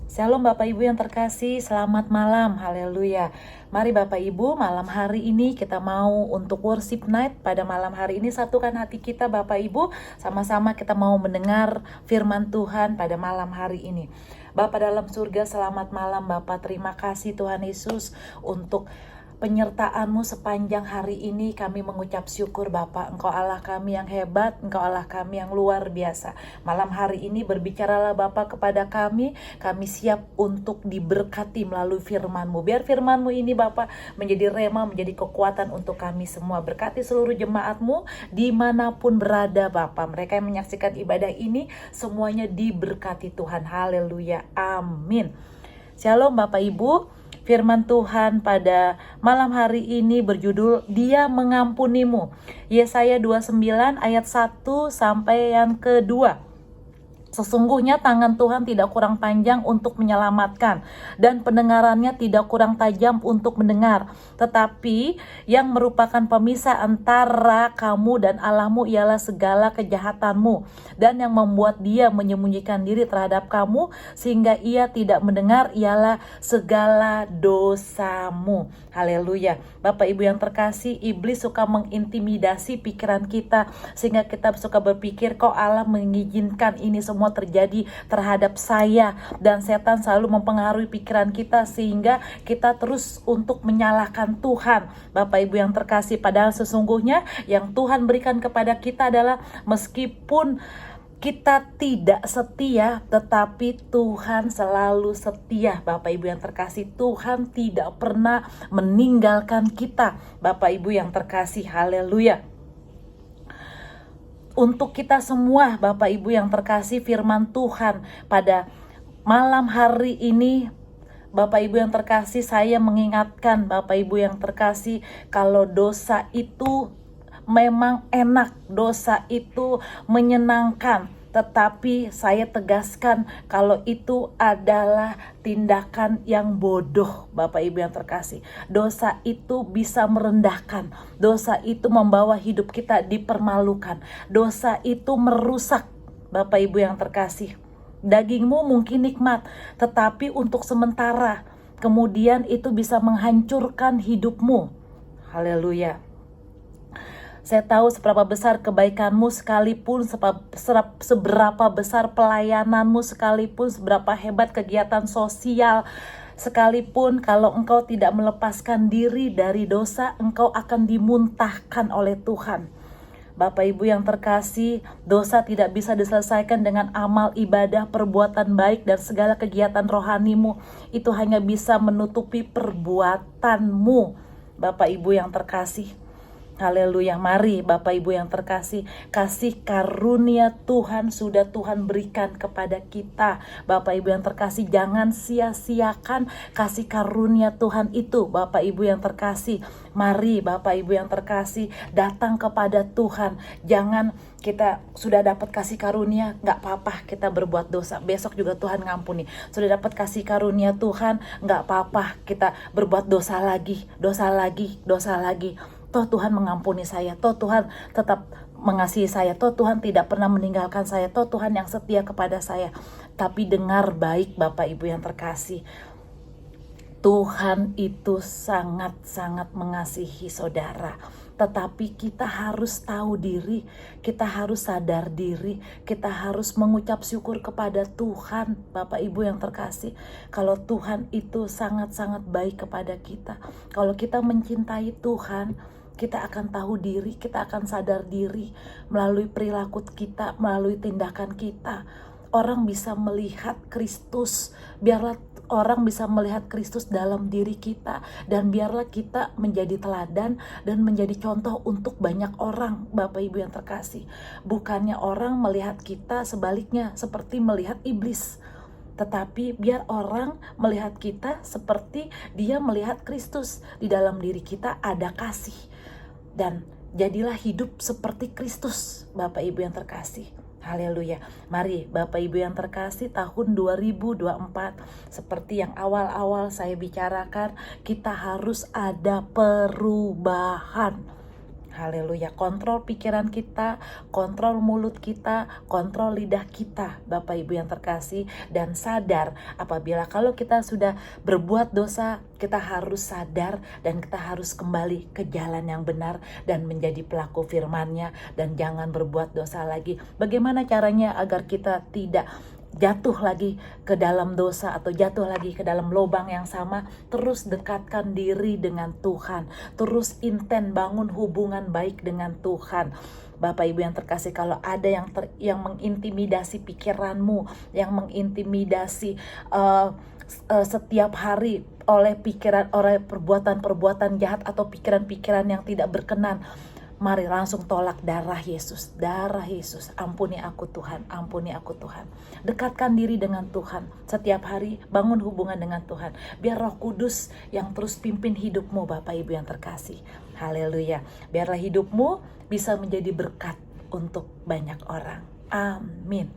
Shalom Bapak Ibu yang terkasih, selamat malam, haleluya. Mari Bapak Ibu, malam hari ini kita mau untuk worship night. Pada malam hari ini satukan hati kita Bapak Ibu, sama-sama kita mau mendengar firman Tuhan pada malam hari ini. Bapa dalam surga, selamat malam Bapak, terima kasih Tuhan Yesus untuk penyertaan-Mu sepanjang hari ini. Kami mengucap syukur Bapak, Engkau Allah kami yang hebat, Engkau Allah kami yang luar biasa. Malam hari ini berbicaralah Bapak kepada kami siap untuk diberkati melalui firman-Mu. Biar firman-Mu ini Bapak menjadi rema, menjadi kekuatan untuk kami semua. Berkati seluruh jemaat-Mu dimanapun berada Bapak. Mereka yang menyaksikan ibadah ini semuanya diberkati Tuhan, haleluya, amin. Shalom Bapak Ibu. Firman Tuhan pada malam hari ini berjudul Dia Mengampunimu. Yesaya 29 ayat 1 sampai yang kedua. Sesungguhnya tangan Tuhan tidak kurang panjang untuk menyelamatkan, dan pendengarannya tidak kurang tajam untuk mendengar. Tetapi yang merupakan pemisah antara kamu dan Allahmu ialah segala kejahatanmu, dan yang membuat dia menyembunyikan diri terhadap kamu sehingga ia tidak mendengar ialah segala dosamu. Haleluya. Bapak Ibu yang terkasih, iblis suka mengintimidasi pikiran kita sehingga kita suka berpikir kok Allah mengizinkan ini semua terjadi terhadap saya, dan setan selalu mempengaruhi pikiran kita sehingga kita terus untuk menyalahkan Tuhan. Bapak Ibu yang terkasih, padahal sesungguhnya yang Tuhan berikan kepada kita adalah meskipun kita tidak setia, tetapi Tuhan selalu setia. Bapak Ibu yang terkasih, Tuhan tidak pernah meninggalkan kita. Bapak Ibu yang terkasih, haleluya. Untuk kita semua Bapak Ibu yang terkasih, firman Tuhan pada malam hari ini, Bapak Ibu yang terkasih, saya mengingatkan Bapak Ibu yang terkasih, kalau dosa itu memang enak, dosa itu menyenangkan, tetapi saya tegaskan kalau itu adalah tindakan yang bodoh. Bapak Ibu yang terkasih, dosa itu bisa merendahkan, dosa itu membawa hidup kita dipermalukan, dosa itu merusak. Bapak Ibu yang terkasih, dagingmu mungkin nikmat, tetapi untuk sementara, kemudian itu bisa menghancurkan hidupmu. Haleluya. Saya tahu seberapa besar kebaikanmu sekalipun, seberapa besar pelayananmu sekalipun, seberapa hebat kegiatan sosial sekalipun, kalau engkau tidak melepaskan diri dari dosa, engkau akan dimuntahkan oleh Tuhan. Bapak Ibu yang terkasih, dosa tidak bisa diselesaikan dengan amal ibadah, perbuatan baik, dan segala kegiatan rohanimu. Itu hanya bisa menutupi perbuatanmu. Bapak Ibu yang terkasih, haleluya. Mari Bapak Ibu yang terkasih, kasih karunia Tuhan sudah Tuhan berikan kepada kita. Bapak Ibu yang terkasih, jangan sia-siakan kasih karunia Tuhan itu. Bapak Ibu yang terkasih, mari Bapak Ibu yang terkasih, datang kepada Tuhan. Jangan kita sudah dapat kasih karunia, gak apa-apa kita berbuat dosa, besok juga Tuhan ngampuni. Sudah dapat kasih karunia Tuhan, gak apa-apa kita berbuat dosa lagi. Toh Tuhan mengampuni saya, toh Tuhan tetap mengasihi saya, toh Tuhan tidak pernah meninggalkan saya, toh Tuhan yang setia kepada saya. Tapi dengar baik Bapak Ibu yang terkasih, Tuhan itu sangat-sangat mengasihi saudara. Tetapi kita harus tahu diri, kita harus sadar diri, kita harus mengucap syukur kepada Tuhan. Bapak Ibu yang terkasih, kalau Tuhan itu sangat-sangat baik kepada kita. Kalau kita mencintai Tuhan, kita akan tahu diri, kita akan sadar diri melalui perilaku kita, melalui tindakan kita. Orang bisa melihat Kristus, biarlah orang bisa melihat Kristus dalam diri kita, dan biarlah kita menjadi teladan dan menjadi contoh untuk banyak orang. Bapak Ibu yang terkasih, bukannya orang melihat kita sebaliknya seperti melihat iblis, tetapi biar orang melihat kita seperti dia melihat Kristus. Di dalam diri kita ada kasih, dan jadilah hidup seperti Kristus. Bapak Ibu yang terkasih, haleluya. Mari Bapak Ibu yang terkasih, tahun 2024 seperti yang awal-awal saya bicarakan, kita harus ada perubahan. Haleluya. Kontrol pikiran kita, kontrol mulut kita, kontrol lidah kita, Bapak Ibu yang terkasih. Dan sadar apabila kalau kita sudah berbuat dosa, kita harus sadar dan kita harus kembali ke jalan yang benar dan menjadi pelaku firman-Nya dan jangan berbuat dosa lagi. Bagaimana caranya agar kita tidak jatuh lagi ke dalam dosa atau jatuh lagi ke dalam lubang yang sama? Terus dekatkan diri dengan Tuhan, terus inten bangun hubungan baik dengan Tuhan. Bapak Ibu yang terkasih, kalau ada yang mengintimidasi pikiranmu, yang mengintimidasi setiap hari oleh perbuatan-perbuatan jahat atau pikiran-pikiran yang tidak berkenan, mari langsung tolak darah Yesus. Darah Yesus, ampuni aku Tuhan, ampuni aku Tuhan. Dekatkan diri dengan Tuhan. Setiap hari bangun hubungan dengan Tuhan. Biar Roh Kudus yang terus pimpin hidupmu, Bapak Ibu yang terkasih. Haleluya. Biarlah hidupmu bisa menjadi berkat untuk banyak orang. Amin.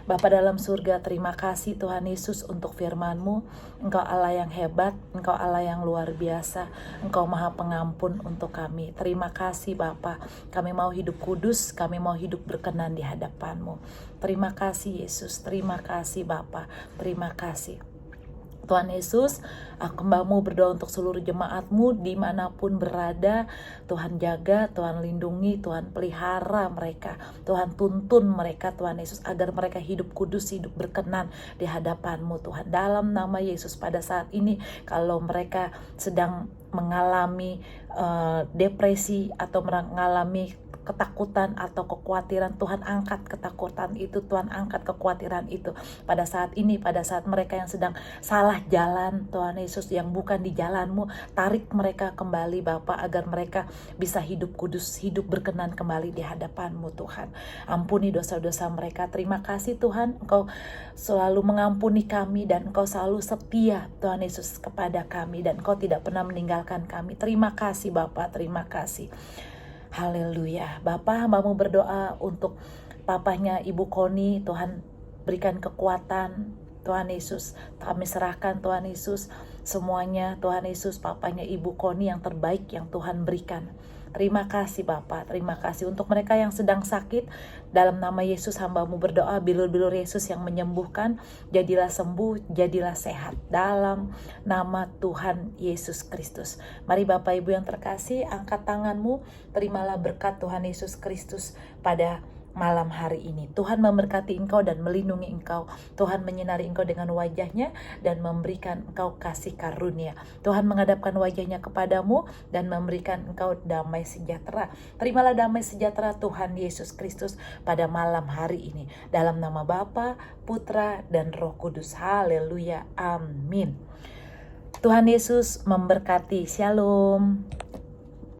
Bapa dalam surga, terima kasih Tuhan Yesus untuk firman-Mu. Engkau Allah yang hebat, Engkau Allah yang luar biasa, Engkau Maha Pengampun untuk kami. Terima kasih Bapa, kami mau hidup kudus, kami mau hidup berkenan di hadapan-Mu. Terima kasih Yesus, terima kasih Bapa, terima kasih. Tuhan Yesus, hamba-Mu berdoa untuk seluruh jemaat-Mu dimanapun berada. Tuhan jaga, Tuhan lindungi, Tuhan pelihara mereka, Tuhan tuntun mereka Tuhan Yesus, agar mereka hidup kudus, hidup berkenan di hadapan-Mu Tuhan. Dalam nama Yesus, pada saat ini kalau mereka sedang mengalami depresi atau mengalami ketakutan atau kekhawatiran, Tuhan angkat ketakutan itu, Tuhan angkat kekhawatiran itu pada saat ini, pada saat mereka yang sedang salah jalan, Tuhan Yesus, yang bukan di jalan-Mu, tarik mereka kembali Bapa, agar mereka bisa hidup kudus, hidup berkenan kembali di hadapan-Mu Tuhan. Ampuni dosa-dosa mereka. Terima kasih Tuhan, Engkau selalu mengampuni kami dan Engkau selalu setia Tuhan Yesus kepada kami, dan Engkau tidak pernah meninggalkan kami. Terima kasih Bapa, terima kasih. Haleluya. Bapa, hamba-Mu berdoa untuk papahnya Ibu Koni, Tuhan berikan kekuatan Tuhan Yesus. Kami serahkan Tuhan Yesus semuanya, Tuhan Yesus, papanya Ibu Koni yang terbaik yang Tuhan berikan. Terima kasih Bapa, terima kasih untuk mereka yang sedang sakit. Dalam nama Yesus hamba-Mu berdoa, bilur-bilur Yesus yang menyembuhkan, jadilah sembuh, jadilah sehat. Dalam nama Tuhan Yesus Kristus. Mari Bapak Ibu yang terkasih, angkat tanganmu, terimalah berkat Tuhan Yesus Kristus pada malam hari ini. Tuhan memberkati engkau dan melindungi engkau. Tuhan menyinari engkau dengan wajahnya dan memberikan engkau kasih karunia. Tuhan menghadapkan wajahnya kepadamu dan memberikan engkau damai sejahtera. Terimalah damai sejahtera Tuhan Yesus Kristus pada malam hari ini. Dalam nama Bapa, Putra, dan Roh Kudus. Haleluya. Amin. Tuhan Yesus memberkati. Shalom.